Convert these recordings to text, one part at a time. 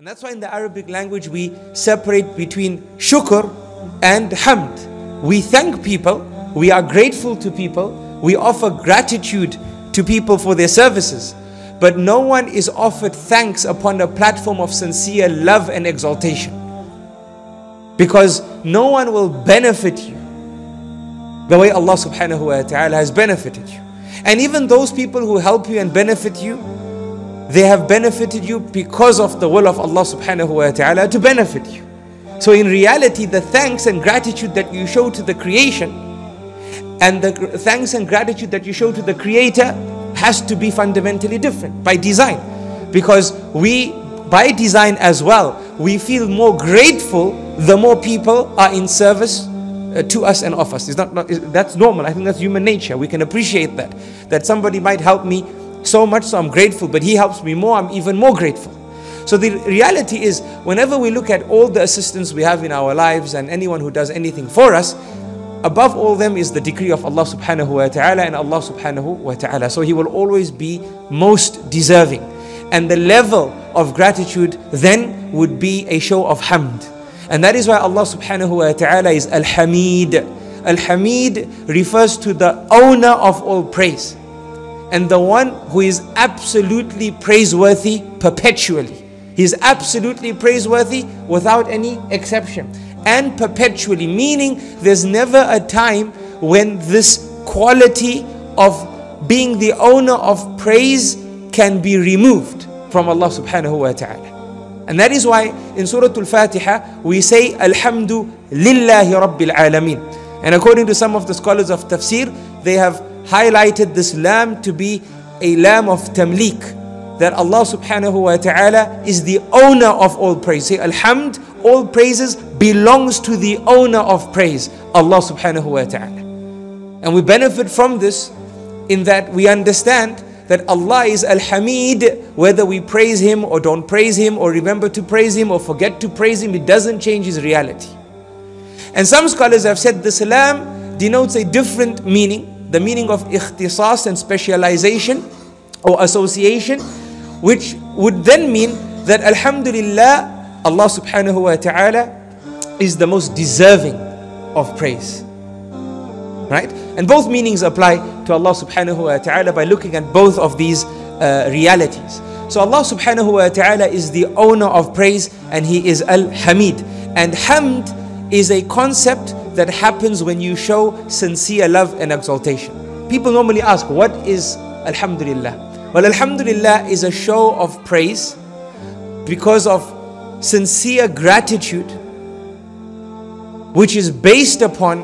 And that's why in the Arabic language we separate between shukr and hamd. We thank people, we are grateful to people, we offer gratitude to people for their services. But no one is offered thanks upon a platform of sincere love and exaltation. Because no one will benefit you the way Allah subhanahu wa ta'ala has benefited you. And even those people who help you and benefit you, they have benefited you because of the will of Allah subhanahu wa ta'ala to benefit you. So in reality, the thanks and gratitude that you show to the creation and the thanks and gratitude that you show to the Creator has to be fundamentally different by design. Because we, by design as well, we feel more grateful the more people are in service to us and of us. That's normal. I think that's human nature. We can appreciate that. That somebody might help me so much, so I'm grateful, but he helps me more, I'm even more grateful. So the reality is, whenever we look at all the assistance we have in our lives and anyone who does anything for us, above all them is the decree of Allah subhanahu wa ta'ala and Allah subhanahu wa ta'ala. So He will always be most deserving. And the level of gratitude then would be a show of hamd. And that is why Allah subhanahu wa ta'ala is Al-Hamid. Al-Hamid refers to the owner of all praise, and the one who is absolutely praiseworthy perpetually. He is absolutely praiseworthy without any exception. And perpetually, meaning there's never a time when this quality of being the owner of praise can be removed from Allah subhanahu wa ta'ala. And that is why in Surah Al-Fatiha we say Alhamdu Lillahi Rabbil Alameen. And according to some of the scholars of tafsir, they have highlighted this lam to be a lam of tamlik, that Allah subhanahu wa ta'ala is the owner of all praise. Say alhamd, all praises belongs to the owner of praise, Allah subhanahu wa ta'ala. And we benefit from this in that we understand that Allah is Al-Hamid, whether we praise Him or don't praise Him or remember to praise Him or forget to praise Him, it doesn't change His reality. And some scholars have said the salam denotes a different meaning, the meaning of ikhtisas and specialization or association, which would then mean that Alhamdulillah, Allah subhanahu wa ta'ala is the most deserving of praise. Right? And both meanings apply to Allah subhanahu wa ta'ala by looking at both of these realities. So Allah subhanahu wa ta'ala is the owner of praise and He is Al-Hamid. And hamd is a concept that happens when you show sincere love and exaltation. People normally ask, what is Alhamdulillah? Well, Alhamdulillah is a show of praise because of sincere gratitude, which is based upon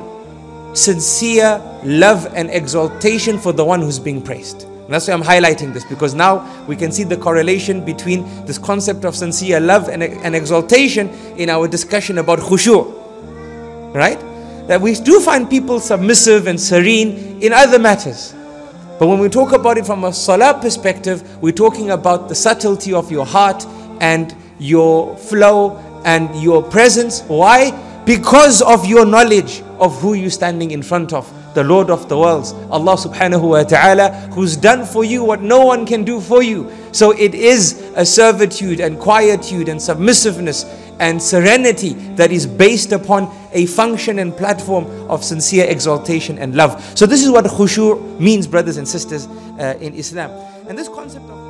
sincere love and exaltation for the one who's being praised. And that's why I'm highlighting this, because now we can see the correlation between this concept of sincere love and exaltation in our discussion about khushu'. Right? That we do find people submissive and serene in other matters. But when we talk about it from a salah perspective, we're talking about the subtlety of your heart and your flow and your presence. Why? Because of your knowledge of who you're standing in front of, the Lord of the worlds, Allah subhanahu wa ta'ala, who's done for you what no one can do for you. So it is a servitude and quietude and submissiveness and serenity that is based upon a function and platform of sincere exaltation and love. So this is what khushu' means, brothers and sisters, in Islam. And this concept of